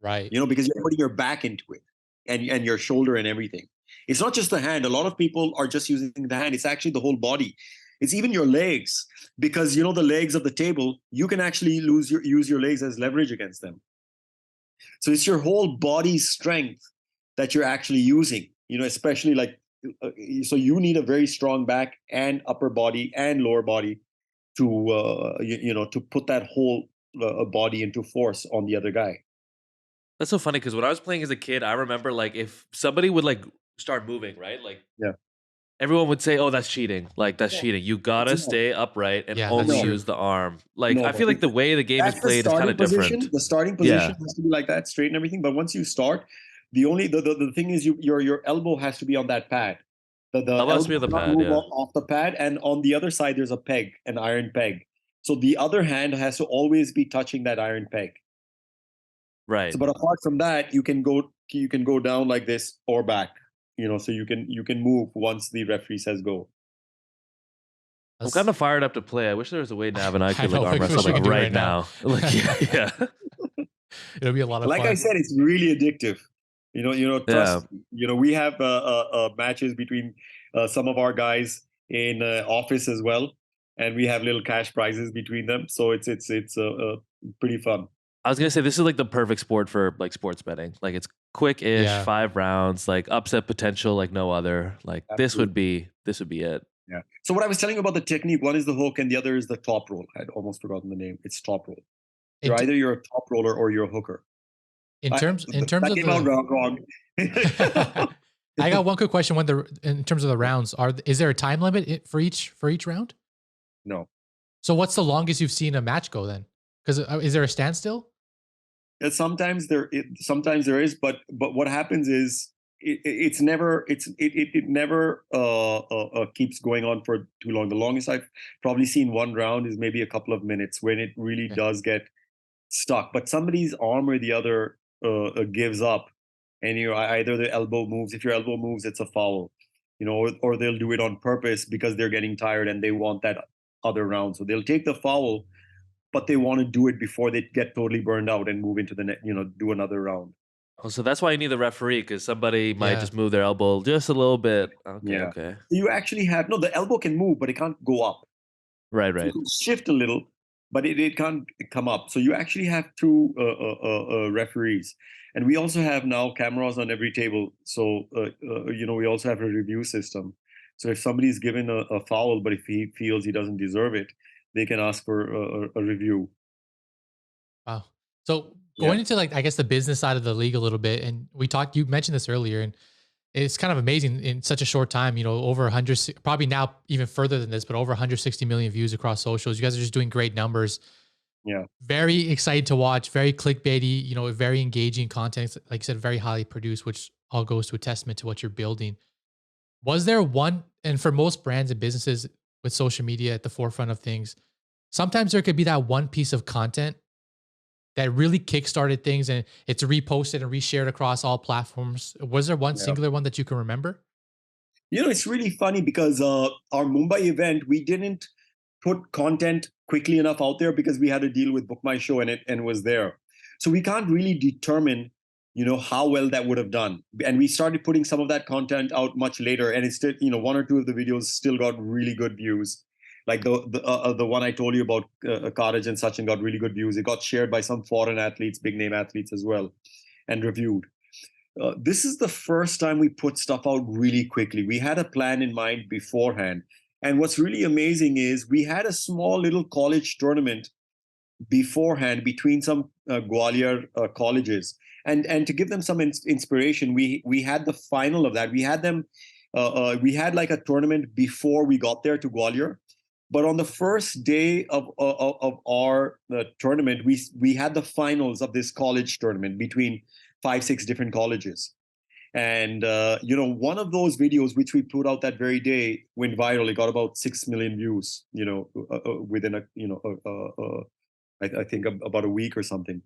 [SPEAKER 1] Right.
[SPEAKER 3] Because you're putting your back into it and your shoulder and everything. It's not just the hand. A lot of people are just using the hand. It's actually the whole body. It's even your legs, because, the legs of the table, you can actually use your legs as leverage against them. So it's your whole body strength that you're actually using, especially so you need a very strong back and upper body and lower body to, to put that whole body into force on the other guy.
[SPEAKER 2] That's so funny, because when I was playing as a kid, I remember if somebody would start moving, right? Everyone would say, "Oh, that's cheating! That's cheating. You gotta stay upright and only use the arm." I feel like the way the game is played is kind of different.
[SPEAKER 3] The starting position has to be like that, straight and everything. But once you start, the thing is, your elbow has to be on that pad. The elbow has to be on the pad, off the pad, and on the other side there's a peg, an iron peg. So the other hand has to always be touching that iron peg.
[SPEAKER 2] Right.
[SPEAKER 3] So, but apart from that, you can go down like this or back. So you can move once the referee says go.
[SPEAKER 2] I'm kind of fired up to play. I wish there was a way Nav and I could arm wrestle right now. Yeah.
[SPEAKER 1] It'll be a lot of
[SPEAKER 3] fun.
[SPEAKER 1] Like
[SPEAKER 3] I said, it's really addictive. Trust. We have matches between some of our guys in office as well, and we have little cash prizes between them. So it's pretty fun.
[SPEAKER 2] I was gonna say this is like the perfect sport for like sports betting. Like it's quick-ish,
[SPEAKER 1] Yeah.
[SPEAKER 2] 5 rounds, like upset potential like no other. Like this would be it.
[SPEAKER 3] Yeah. So what I was telling you about the technique, one is the hook and the other is the top roll. I'd almost forgotten the name. It's top roll.
[SPEAKER 1] In,
[SPEAKER 3] You're
[SPEAKER 1] t-
[SPEAKER 3] you're a top roller or you're a hooker.
[SPEAKER 1] in terms
[SPEAKER 3] That
[SPEAKER 1] of
[SPEAKER 3] came out
[SPEAKER 1] the,
[SPEAKER 3] wrong.
[SPEAKER 1] I got one quick question. In terms of the rounds, is there a time limit for each round?
[SPEAKER 3] No.
[SPEAKER 1] So what's the longest you've seen a match go then? Because is there a standstill?
[SPEAKER 3] Sometimes there is, but what happens is it never keeps going on for too long. The longest I've probably seen one round is maybe a couple of minutes when it really
[SPEAKER 1] Okay.
[SPEAKER 3] does get stuck. But somebody's arm or the other gives up, and either the elbow moves. If your elbow moves, it's a foul, or they'll do it on purpose because they're getting tired and they want that other round. So they'll take the foul, but they want to do it before they get totally burned out and move into the net, do another round.
[SPEAKER 2] Oh, so that's why you need the referee because somebody might
[SPEAKER 1] Yeah.
[SPEAKER 2] just move their elbow just a little bit. Okay,
[SPEAKER 3] Yeah.
[SPEAKER 2] okay.
[SPEAKER 3] You actually have the elbow can move, but it can't go up.
[SPEAKER 2] Right,
[SPEAKER 3] So
[SPEAKER 2] right.
[SPEAKER 3] you can shift a little, but it can't come up. So you actually have two referees, and we also have now cameras on every table. So we also have a review system. So if somebody's given a foul, but if he feels he doesn't deserve it, they can ask for a review.
[SPEAKER 1] Wow. So
[SPEAKER 3] Yeah.
[SPEAKER 1] going into like, I guess the business side of the league a little bit, and you mentioned this earlier, and it's kind of amazing in such a short time, over 100, probably now even further than this, but over 160 million views across socials. You guys are just doing great numbers.
[SPEAKER 3] Yeah.
[SPEAKER 1] Very excited to watch, very clickbaity, very engaging content. Like you said, very highly produced, which all goes to a testament to what you're building. Was there one, and for most brands and businesses with social media at the forefront of things, sometimes there could be that one piece of content that really kickstarted things and it's reposted and reshared across all platforms. Was there one
[SPEAKER 3] Yeah.
[SPEAKER 1] singular one that you can remember?
[SPEAKER 3] It's really funny because our Mumbai event, we didn't put content quickly enough out there because we had to deal with Book My Show and it was there. So we can't really determine, how well that would have done. And we started putting some of that content out much later, and it's still, one or two of the videos still got really good views. Like the one I told you about, Karaj and Sachin got really good views. It got shared by some foreign athletes, big name athletes as well, and reviewed. This is the first time we put stuff out really quickly. We had a plan in mind beforehand. And what's really amazing is we had a small little college tournament beforehand between some Gwalior colleges. And to give them some inspiration, we had the final of that. We had them, we had like a tournament before we got there to Gwalior. But on the first day of our tournament, we had the finals of this college tournament between 5-6 different colleges. And one of those videos which we put out that very day went viral. It got about 6 million views, within I think about a week or something,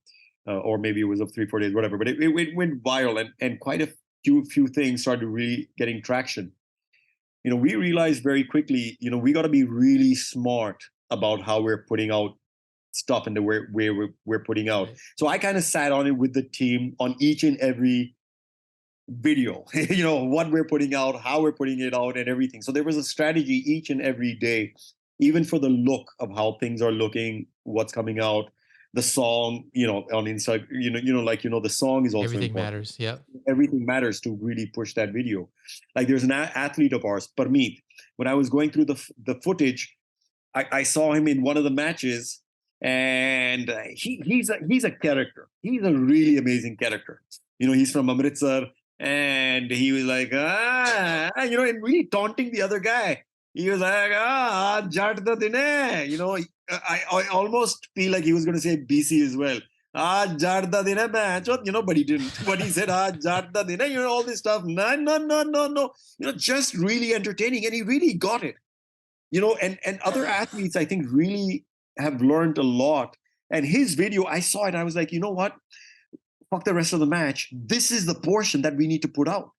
[SPEAKER 3] or maybe it was of 3-4 days, whatever. But it went viral, and quite a few things started really getting traction. We realized very quickly, we got to be really smart about how we're putting out stuff and the way we're putting out.
[SPEAKER 1] Right.
[SPEAKER 3] So I kind of sat on it with the team on each and every video, what we're putting out, how we're putting it out, and everything. So there was a strategy each and every day, even for the look of how things are looking, what's coming out, the song, on Instagram, the song is also
[SPEAKER 1] Everything
[SPEAKER 3] important.
[SPEAKER 1] matters. Yeah.
[SPEAKER 3] Everything matters to really push that video. Like there's an athlete of ours, Parmeet. When I was going through the footage, I saw him in one of the matches, and he's a character. He's a really amazing character. He's from Amritsar, and he was like, and really taunting the other guy. He was like, Jat da din hai. I almost feel like he was going to say BC as well. Jat da din hai match, but he didn't. But he said, Jat da din hai, all this stuff. No. Just really entertaining, and he really got it. And other athletes, I think, really have learned a lot. And his video, I saw it, I was like, you know what? Fuck the rest of the match. This is the portion that we need to put out.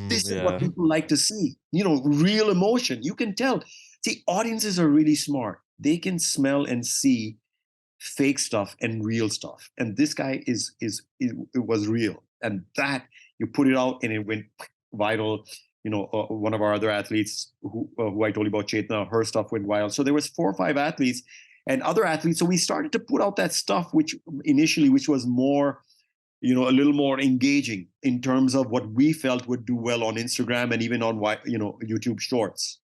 [SPEAKER 3] This is what people like to see. Real emotion. You can tell. See, audiences are really smart. They can smell and see fake stuff and real stuff. And this guy it was real. And that you put it out and it went viral. one of our other athletes who I told you about, Chetna, her stuff went wild. So there was 4 or 5 athletes and other athletes. So we started to put out that stuff, which was more, a little more engaging in terms of what we felt would do well on Instagram and even on, YouTube Shorts.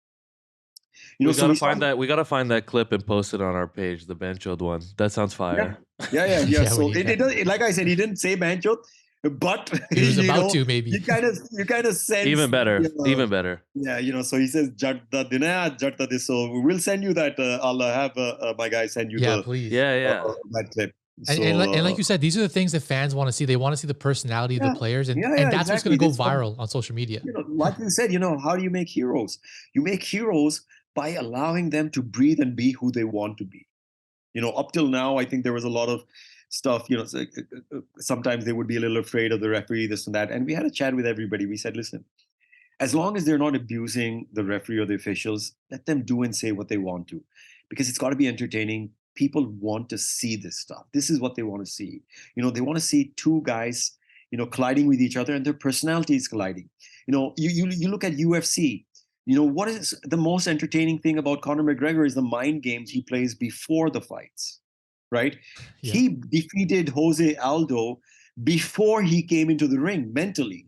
[SPEAKER 2] We gotta find that clip and post it on our page, the Banchod one. That sounds fire.
[SPEAKER 3] Yeah. So it like I said, he didn't say Banchod, but
[SPEAKER 1] he was about to, maybe.
[SPEAKER 3] You kind of sense
[SPEAKER 2] even better. Even better.
[SPEAKER 3] Yeah, so he says Jatta Dinaya, Jatta this. So we'll send you that. I'll have my guy send you
[SPEAKER 1] please.
[SPEAKER 3] that clip.
[SPEAKER 1] And like you said, these are the things that fans want to see. They want to see the personality of the players, and that's what's going to go viral on social media.
[SPEAKER 3] Like you said, how do you make heroes? You make heroes by allowing them to breathe and be who they want to be. Up till now, I think there was a lot of stuff, sometimes they would be a little afraid of the referee, this and that. And we had a chat with everybody. We said, listen, as long as they're not abusing the referee or the officials, let them do and say what they want to, because it's got to be entertaining. People want to see this stuff. This is what they want to see. They want to see 2 guys, colliding with each other and their personalities colliding. You look at UFC. What is the most entertaining thing about Conor McGregor is the mind games he plays before the fights, right? Yeah. He defeated Jose Aldo before he came into the ring mentally,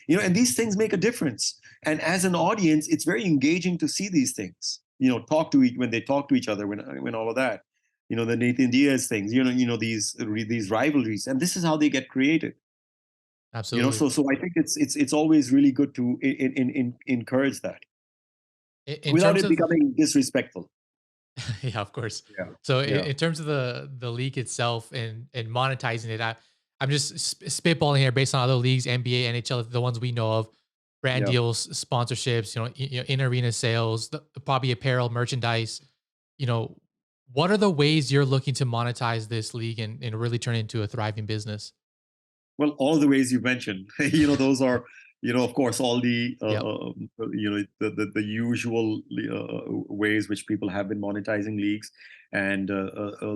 [SPEAKER 3] and these things make a difference. And as an audience, it's very engaging to see these things, when they talk to each other, when all of that, the Nathan Diaz things, these rivalries, and this is how they get created.
[SPEAKER 1] Absolutely.
[SPEAKER 3] So I think it's always really good to encourage that. Without it becoming disrespectful.
[SPEAKER 1] Yeah, of course.
[SPEAKER 3] Yeah.
[SPEAKER 1] So in terms of the league itself and monetizing it, I'm just spitballing here based on other leagues, NBA, NHL, the ones we know of, brand deals, sponsorships, in arena sales, probably apparel, merchandise. What are the ways you're looking to monetize this league and really turn it into a thriving business?
[SPEAKER 3] Well, all the ways you mentioned, those are, of course, all the, the usual ways which people have been monetizing leagues, and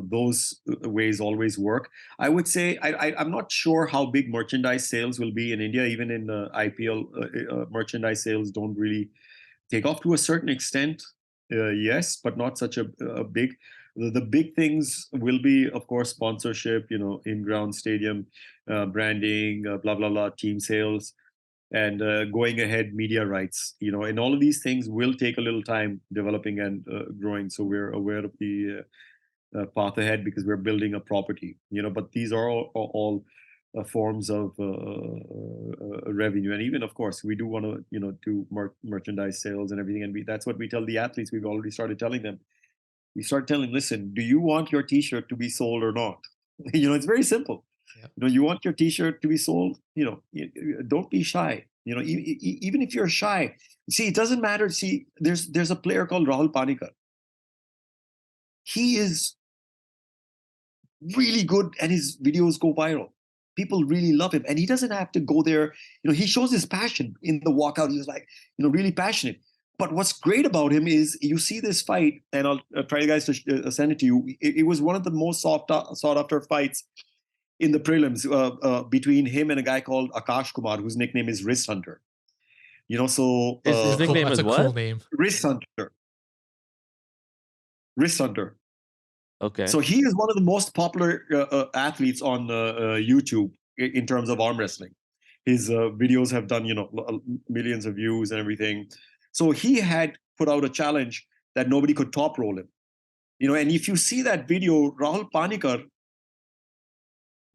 [SPEAKER 3] those ways always work. I would say I'm not sure how big merchandise sales will be in India. Even in IPL, merchandise sales don't really take off to a certain extent. Yes, but not such a big. The big things will be, of course, sponsorship, in-ground stadium, branding, blah, blah, blah, team sales, and going ahead media rights, and all of these things will take a little time developing and growing. So we're aware of the path ahead because we're building a property, but these are all forms of revenue. And even, of course, we do want to, do merchandise sales and everything. And that's what we tell the athletes. We've already started telling them. We start telling, listen, do you want your T-shirt to be sold or not? It's very simple. Yep. You want your T-shirt to be sold, don't be shy. Even if you're shy, see, it doesn't matter. See, there's a player called Rahul Panikar. He is really good and his videos go viral. People really love him. And he doesn't have to go there. He shows his passion in the walkout. He was like, really passionate. But what's great about him is you see this fight, and I'll try you guys to send it to you. It was one of the most sought after fights in the prelims between him and a guy called Akash Kumar, whose nickname is Wrist Hunter. So
[SPEAKER 2] his nickname is what?
[SPEAKER 1] Cool name.
[SPEAKER 3] Wrist Hunter. Wrist Hunter.
[SPEAKER 2] Okay.
[SPEAKER 3] So he is one of the most popular athletes on YouTube in terms of arm wrestling. His videos have done, millions of views and everything. So he had put out a challenge that nobody could top roll him. And if you see that video, Rahul Panikar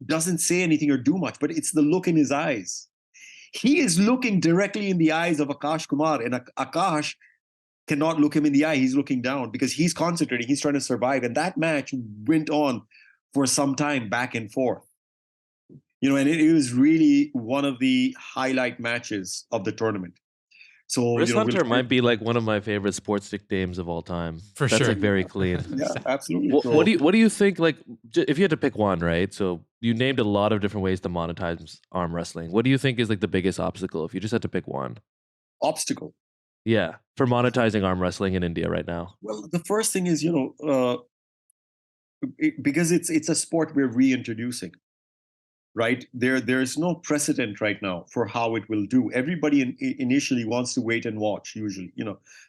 [SPEAKER 3] doesn't say anything or do much, but it's the look in his eyes. He is looking directly in the eyes of Akash Kumar, and Akash cannot look him in the eye. He's looking down because he's concentrating. He's trying to survive. And that match went on for some time, back and forth. And it was really one of the highlight matches of the tournament. So
[SPEAKER 2] Wrist Hunter might be like one of my favorite sports nicknames of all time.
[SPEAKER 1] That's
[SPEAKER 2] sure. Like very clean.
[SPEAKER 3] Yeah, absolutely.
[SPEAKER 2] What do you think? Like, if you had to pick one, right? So you named a lot of different ways to monetize arm wrestling. What do you think is like the biggest obstacle if you just had to pick one?
[SPEAKER 3] Obstacle.
[SPEAKER 2] Yeah, for monetizing arm wrestling in India right now.
[SPEAKER 3] Well, the first thing is, because it's a sport we're reintroducing, right? There's no precedent right now for how it will do. Everybody initially wants to wait and watch. Usually,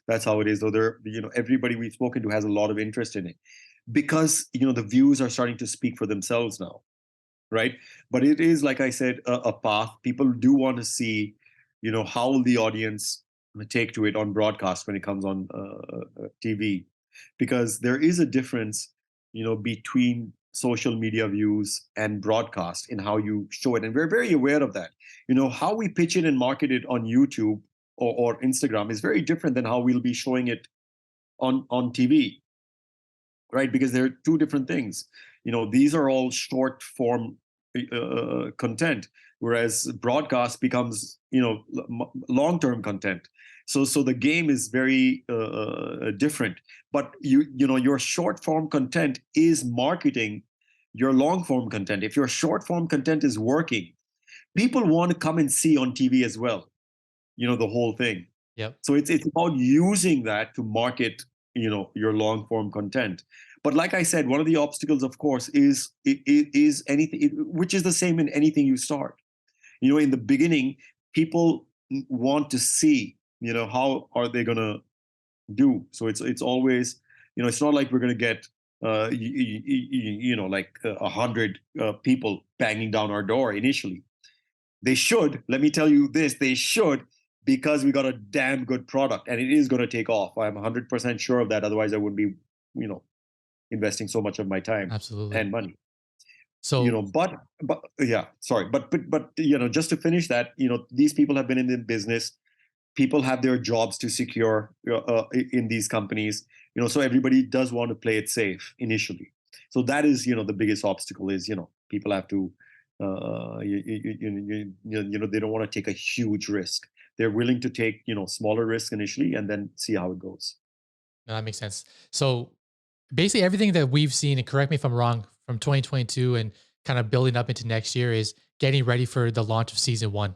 [SPEAKER 3] that's how it is. Though everybody we've spoken to has a lot of interest in it because the views are starting to speak for themselves now, right? But it is, like I said, a path. People do want to see, how will the audience take to it on broadcast when it comes on TV, because there is a difference, between social media views and broadcast in how you show it, and we're very aware of that. How we pitch it and market it on YouTube or Instagram is very different than how we'll be showing it on TV, right? Because they're two different things. These are all short form content, whereas broadcast becomes long term content. So the game is very different. But your short form content is marketing your long form content. If your short form content is working, people want to come and see on TV as well. The whole thing.
[SPEAKER 1] Yep.
[SPEAKER 3] So it's about using that to market, your long form content. But like I said, one of the obstacles, of course, is anything, which is the same in anything you start. In the beginning, people want to see, how are they going to do. So it's always, it's not like we're going to get, like 100 people banging down our door initially. They should. Let me tell you this: they should, because we got a damn good product, and it is going to take off. I'm 100% sure of that. Otherwise, I wouldn't be, investing so much of my time
[SPEAKER 1] Absolutely.
[SPEAKER 3] and money.
[SPEAKER 1] So,
[SPEAKER 3] but yeah, sorry, but just to finish that, these people have been in the business. People have their jobs to secure in these companies. So everybody does want to play it safe initially. So that is, the biggest obstacle is, people have to, they don't want to take a huge risk. They're willing to take, smaller risk initially and then see how it goes.
[SPEAKER 1] no, that makes sense. So basically everything that we've seen, and correct me if I'm wrong, from 2022 and kind of building up into next year is getting ready for the launch of season 1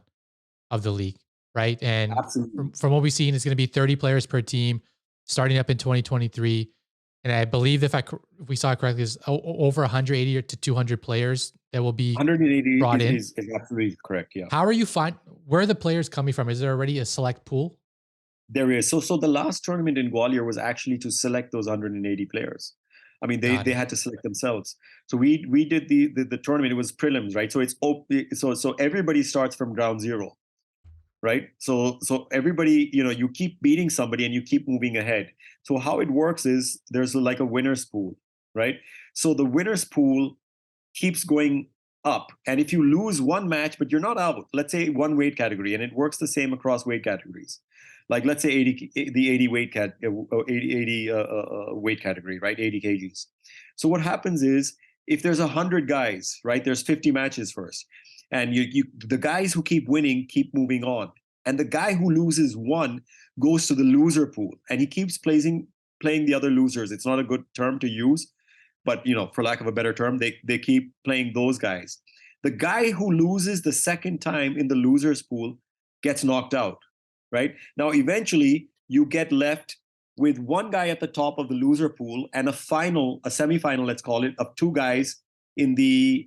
[SPEAKER 1] of the league, right? And
[SPEAKER 3] Absolutely.
[SPEAKER 1] from what we've seen, it's going to be 30 players per team starting up in 2023. And I believe if we saw it correctly, is over 180 to 200 players that will be
[SPEAKER 3] 180
[SPEAKER 1] brought in.
[SPEAKER 3] is absolutely correct. Yeah.
[SPEAKER 1] How are you where are the players coming from? Is there already a select pool?
[SPEAKER 3] There is. So the last tournament in Gwalior was actually to select those 180 players. I mean, they had to select themselves. So we did the tournament. It was prelims, right? So it's so everybody starts from ground zero, right? So everybody, you keep beating somebody and you keep moving ahead. So how it works is there's like a winners pool, right? So the winners pool keeps going up. And if you lose one match, but you're not out, let's say one weight category, and it works the same across weight categories. Like let's say 80 weight 80 weight category, right? 80 kgs. So what happens is if there's 100 guys, right? There's 50 matches first, and the guys who keep winning keep moving on, and the guy who loses one goes to the loser pool, and he keeps playing the other losers. It's not a good term to use, but for lack of a better term, they keep playing those guys. The guy who loses the second time in the losers pool gets knocked out, right? Now eventually you get left with one guy at the top of the loser pool and a semifinal, let's call it, of two guys in the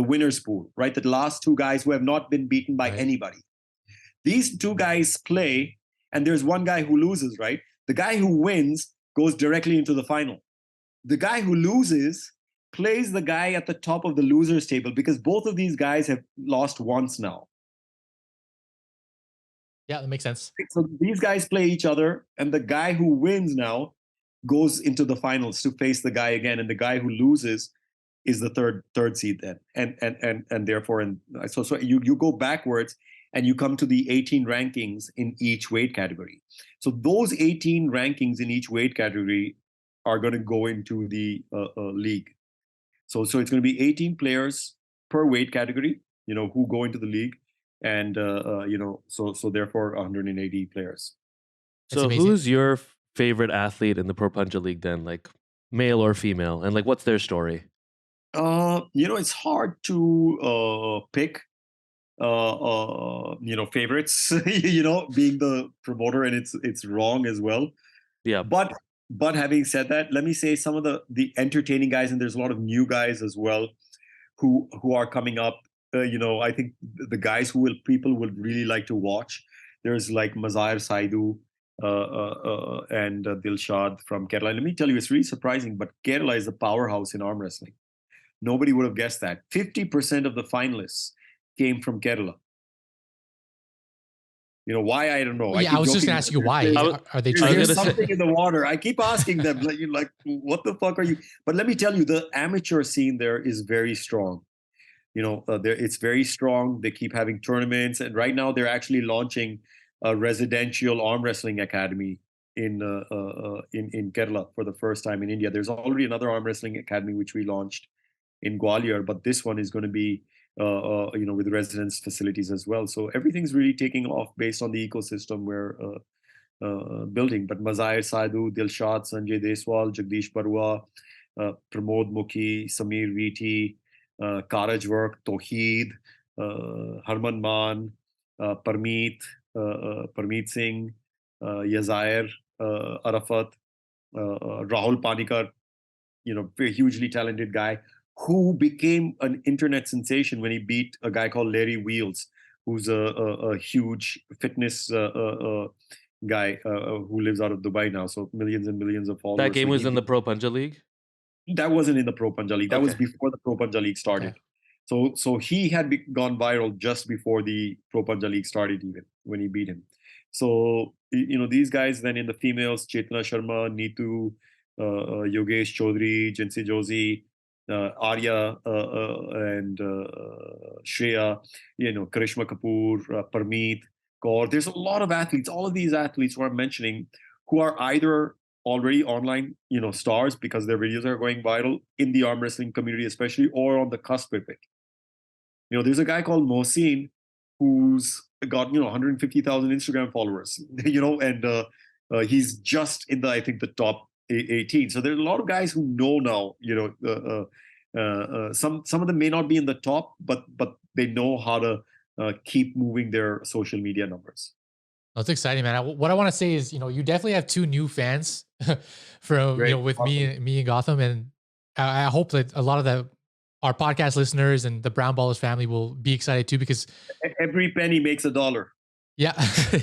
[SPEAKER 3] winners pool, right? The last two guys who have not been beaten by anybody. These two guys play, and there's one guy who loses, right? The guy who wins goes directly into the final. The guy who loses plays the guy at the top of the losers table, because both of these guys have lost once now.
[SPEAKER 1] Yeah, that makes sense.
[SPEAKER 3] So these guys play each other, and the guy who wins now goes into the finals to face the guy again, and the guy who loses is the third seed then, and therefore, so you go backwards and you come to the 18 rankings in each weight category. So those 18 rankings in each weight category are going to go into the league. So it's going to be 18 players per weight category, who go into the league, and so therefore 180 players.
[SPEAKER 2] So who's your favorite athlete in the Pro Panja League then, like male or female, and like what's their story?
[SPEAKER 3] It's hard to pick favorites, being the promoter, and it's wrong as well.
[SPEAKER 2] Yeah.
[SPEAKER 3] But having said that, let me say some of the entertaining guys, and there's a lot of new guys as well, who are coming up. I think the guys people will really like to watch. There's like Mazahir Saidu and Dilshad from Kerala. Let me tell you, it's really surprising, but Kerala is a powerhouse in arm wrestling. Nobody would have guessed that. 50% of the finalists came from Kerala. Why? I don't know.
[SPEAKER 1] Yeah, I was just going to ask you why. Are they trying
[SPEAKER 3] There's something in the water. I keep asking them, like, what the fuck are you? But let me tell you, the amateur scene there is very strong. It's very strong. They keep having tournaments, and right now they're actually launching a residential arm wrestling academy in Kerala for the first time in India. There's already another arm wrestling academy which we launched in Gwalior, but this one is going to be with residence facilities as well. So everything's really taking off based on the ecosystem we're building. But Mazahir Saidu, Dilshad, Sanjay Deswal, Jagdish Barua, Pramod Mukhi, Samir Viti, Karaj Work, Toheed, Harman Man, Parmeet Singh, Yazair, Arafat, Rahul Panikar, very hugely talented guy who became an internet sensation when he beat a guy called Larry Wheels, who's a huge fitness guy who lives out of Dubai now. So millions and millions of followers.
[SPEAKER 2] That game was in the Pro Panja League?
[SPEAKER 3] That wasn't in the Pro Panja League. That was before the Pro Panja League started. Okay. So he had gone viral just before the Pro Panja League started, even when he beat him. So, these guys then in the females, Chetna Sharma, Neetu, Yogesh Chaudhary, Jinsi Joshi, Arya and Shreya, Karishma Kapoor, Parmeet Kaur. There's a lot of athletes. All of these athletes who I'm mentioning who are either already online, stars because their videos are going viral in the arm wrestling community, especially, or on the cusp of it. There's a guy called Mohsin who's got 150,000 Instagram followers, and he's just in the top 18. So there's a lot of guys who know now. Some of them may not be in the top, but they know how to keep moving their social media numbers.
[SPEAKER 1] That's exciting, man. What I want to say is, you definitely have two new fans from, with awesome. me and Gotham. And I hope that a lot of our podcast listeners and the Brown Ballers family will be excited too, because
[SPEAKER 3] every penny makes $1.
[SPEAKER 1] Yeah,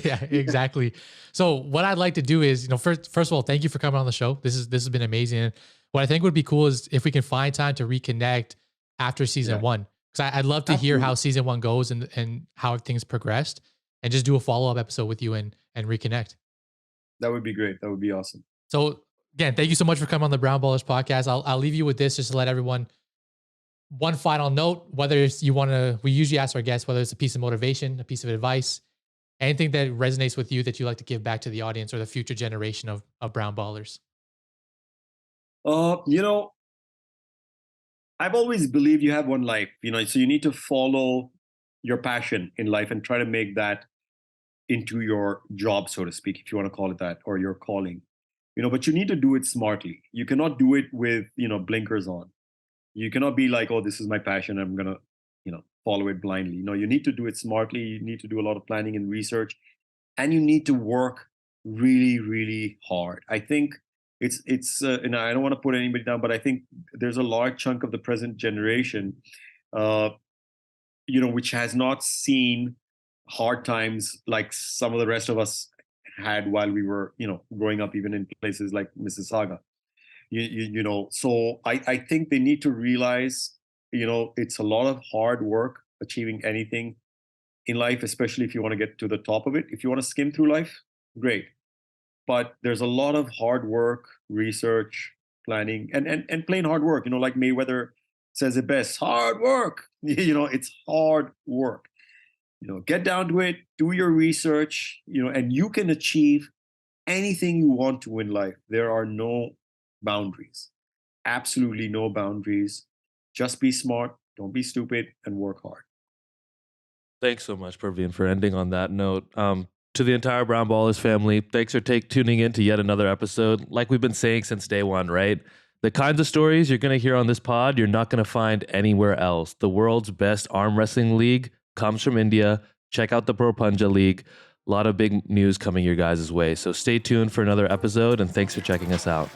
[SPEAKER 1] yeah, exactly. So what I'd like to do is, first of all, thank you for coming on the show. This has been amazing. And what I think would be cool is if we can find time to reconnect after season one, because I'd love to hear how season one goes and how things progressed, and just do a follow-up episode with you and reconnect.
[SPEAKER 3] That would be great. That would be awesome.
[SPEAKER 1] So again, thank you so much for coming on the Brown Ballers podcast. I'll leave you with this just to let everyone, one final note, whether it's we usually ask our guests whether it's a piece of motivation, a piece of advice, anything that resonates with you that you like to give back to the audience or the future generation of Brown Ballers.
[SPEAKER 3] I've always believed you have one life, so you need to follow your passion in life and try to make that into your job, so to speak, if you want to call it that, or your calling, but you need to do it smartly. You cannot do it with, blinkers on. You cannot be like, oh, this is my passion, I'm going to, follow it blindly. You need to do it smartly. You need to do a lot of planning and research, and you need to work really, really hard. I think it's and I don't want to put anybody down, but I think there's a large chunk of the present generation, which has not seen hard times like some of the rest of us had while we were, growing up, even in places like Mississauga. So I think they need to realize, it's a lot of hard work achieving anything in life, especially if you want to get to the top of it. If you want to skim through life, great. But there's a lot of hard work, research, planning, and plain hard work, like Mayweather says it best, hard work. It's hard work. Get down to it, do your research, and you can achieve anything you want to in life. There are no boundaries, absolutely no boundaries. Just be smart, don't be stupid, and work hard.
[SPEAKER 2] Thanks so much, Parvin, for ending on that note. To the entire Brown Ballers family, thanks for tuning in to yet another episode. Like we've been saying since day one, right? The kinds of stories you're going to hear on this pod, you're not going to find anywhere else. The world's best arm wrestling league comes from India. Check out the Pro Panja League. A lot of big news coming your guys' way. So stay tuned for another episode, and thanks for checking us out.